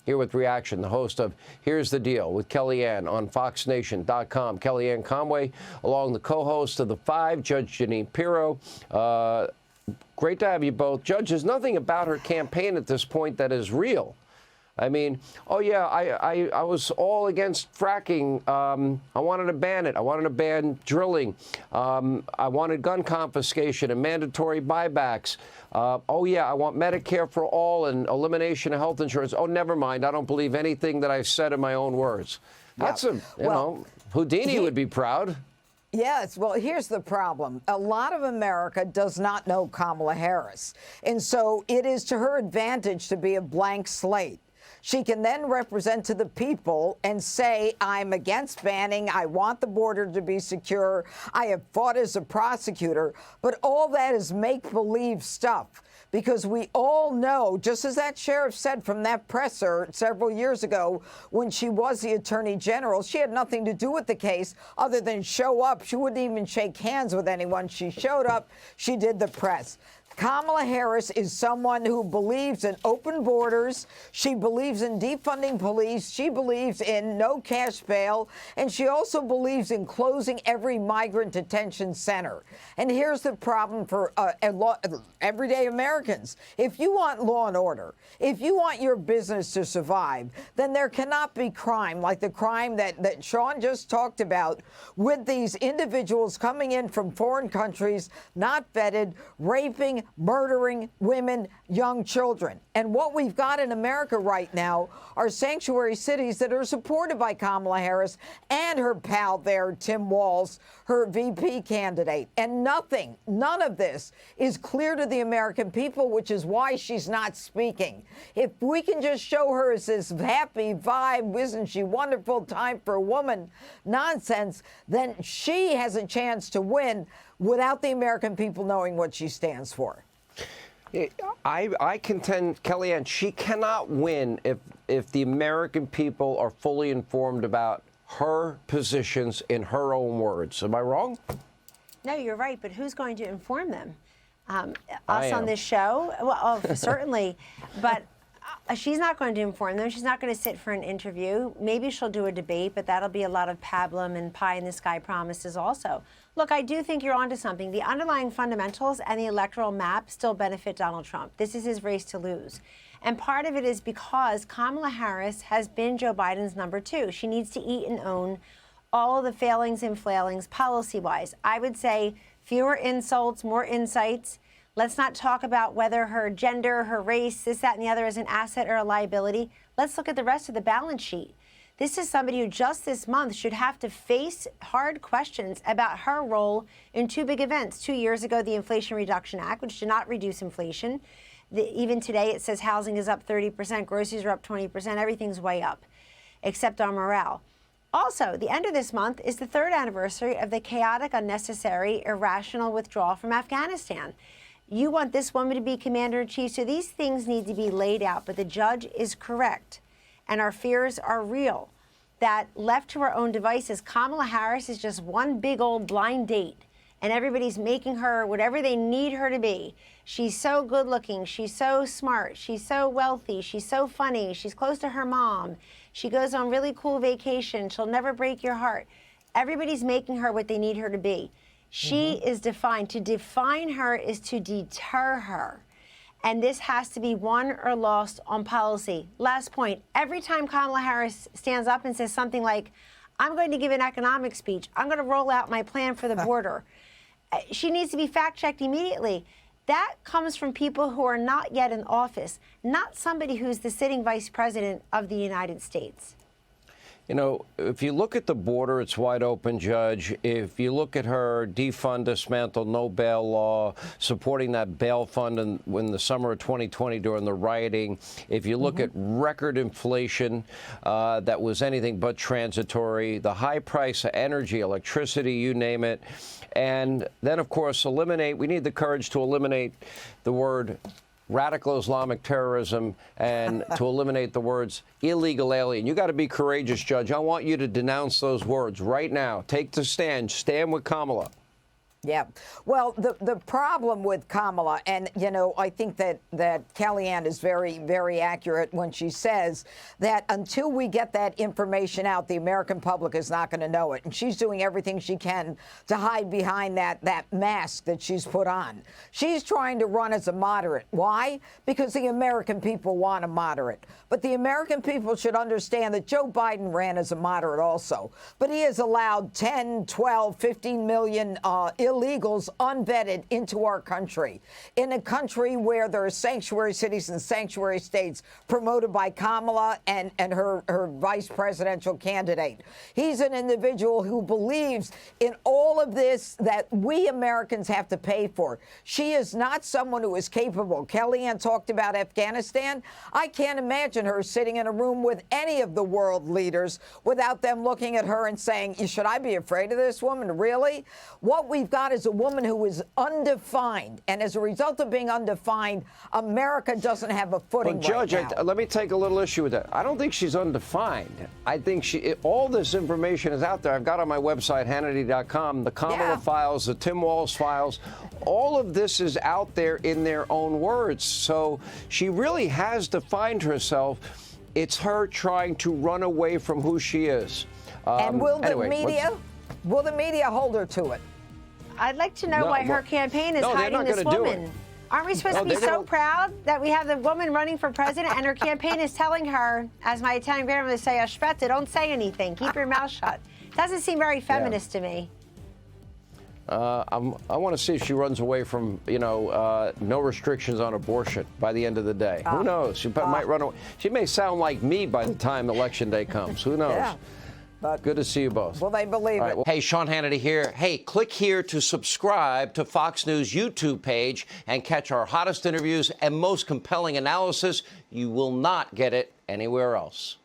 Here with reaction, the host of Here's the Deal with Kellyanne on FoxNation.com. Kellyanne Conway, along the co-host of The Five, Judge Jeanine Pirro. Great to have you both. Judge, there's nothing about her campaign at this point that is real. I mean, oh, yeah, I was all against fracking. I wanted to ban it. I wanted to ban drilling. I wanted gun confiscation and mandatory buybacks. Oh, yeah, I want Medicare for all and elimination of health insurance. Oh, never mind. I don't believe anything that I've said in my own words. That's you know, Houdini would be proud. Yes, well, here's the problem. A lot of America does not know Kamala Harris. And so it is to her advantage to be a blank slate. She can then represent to the people and say, I'm against banning. I want the border to be secure. I have fought as a prosecutor. But all that is make-believe stuff, because we all know, just as that sheriff said from that presser several years ago when she was the attorney general, she had nothing to do with the case other than show up. She wouldn't even shake hands with anyone. She showed up. She did the press. Kamala Harris is someone who believes in open borders. She believes in defunding police. She believes in no cash bail. And she also believes in closing every migrant detention center. And here's the problem for everyday Americans. If you want law and order, if you want your business to survive, then there cannot be crime like the crime that Sean just talked about, with these individuals coming in from foreign countries, not vetted, raping, murdering women, young children. And what we've got in America right now are sanctuary cities that are supported by Kamala Harris and her pal there, Tim Walz, her VP candidate. And none of this is clear to the American people, which is why she's not speaking. If we can just show her as this happy vibe, isn't she wonderful, time for a woman nonsense, then she has a chance to win without the American people knowing what she stands for. I contend, Kellyanne, she cannot win if the American people are fully informed about her positions in her own words. Am I wrong? No, you're right. But who's going to inform them? Us on this show? Well, certainly. But she's not going to inform them. She's not going to sit for an interview. Maybe she'll do a debate, but that'll be a lot of pablum and pie-in-the-sky promises also. Look, I do think you're onto something. The underlying fundamentals and the electoral map still benefit Donald Trump. This is his race to lose. And part of it is because Kamala Harris has been Joe Biden's number two. She needs to eat and own all of the failings and flailings policy-wise. I would say fewer insults, more insights. Let's not talk about whether her gender, her race, this, that, and the other is an asset or a liability. Let's look at the rest of the balance sheet. This is somebody who just this month should have to face hard questions about her role in two big events. 2 years ago, the Inflation Reduction Act, which did not reduce inflation. Even today, it says housing is up 30%, groceries are up 20%, everything's way up, except on morale. Also, the end of this month is the third anniversary of the chaotic, unnecessary, irrational withdrawal from Afghanistan. You want this woman to be commander-in-chief, so these things need to be laid out. But the judge is correct, and our fears are real, that left to her own devices, Kamala Harris is just one big old blind date, and everybody's making her whatever they need her to be. She's so good-looking. She's so smart. She's so wealthy. She's so funny. She's close to her mom. She goes on really cool vacations. She'll never break your heart. Everybody's making her what they need her to be. She is defined. To define her is to deter her. And this has to be won or lost on policy. Last point, every time Kamala Harris stands up and says something like, I'm going to give an economic speech, I'm going to roll out my plan for the border, she needs to be fact-checked immediately. That comes from people who are not yet in office, not somebody who's the sitting vice president of the United States. You know, if you look at the border, it's wide open, Judge. If you look at her defund, dismantle, no bail law, supporting that bail fund in the summer of 2020 during the rioting, if you look at record inflation that was anything but transitory, the high price of energy, electricity, you name it, and then, of course, we need the courage to eliminate the word radical Islamic terrorism and to eliminate the words illegal alien. You got to be courageous, Judge. I want you to denounce those words right now. Take the stand. Stand with Kamala. Yeah. Well, the problem with Kamala, and, you know, I think that Kellyanne is very, very accurate when she says that until we get that information out, the American public is not going to know it. And she's doing everything she can to hide behind that mask that she's put on. She's trying to run as a moderate. Why? Because the American people want a moderate. But the American people should understand that Joe Biden ran as a moderate also. But he has allowed 10, 12, 15 million illegals unvetted into our country, in a country where there are sanctuary cities and sanctuary states promoted by Kamala and her vice presidential candidate. He's an individual who believes in all of this that we Americans have to pay for. She is not someone who is capable. Kellyanne talked about Afghanistan. I can't imagine her sitting in a room with any of the world leaders without them looking at her and saying, should I be afraid of this woman? Really? What we've got is a woman who is undefined. And as a result of being undefined, America doesn't have a footing Judge, right now. let me take a little issue with that. I don't think she's undefined. I think all this information is out there. I've got on my website, Hannity.com, the Kamala files, the Tim Walz files. All of this is out there in their own words. So she really has defined herself. It's her trying to run away from who she is. And will the media hold her to it? I'd like to know why her campaign is hiding this woman. Aren't we supposed to be so proud that we have the woman running for president and her campaign is telling her, as my Italian grandmother would say, aspetta, don't say anything, keep your mouth shut. Doesn't seem very feminist to me. I want to see if she runs away from, no restrictions on abortion by the end of the day. Who knows? She might run away. She may sound like me by the time Election Day comes. Who knows? Yeah. But good to see you both. Will they believe it? Hey, Sean Hannity here. Hey, click here to subscribe to Fox News YouTube page and catch our hottest interviews and most compelling analysis. You will not get it anywhere else.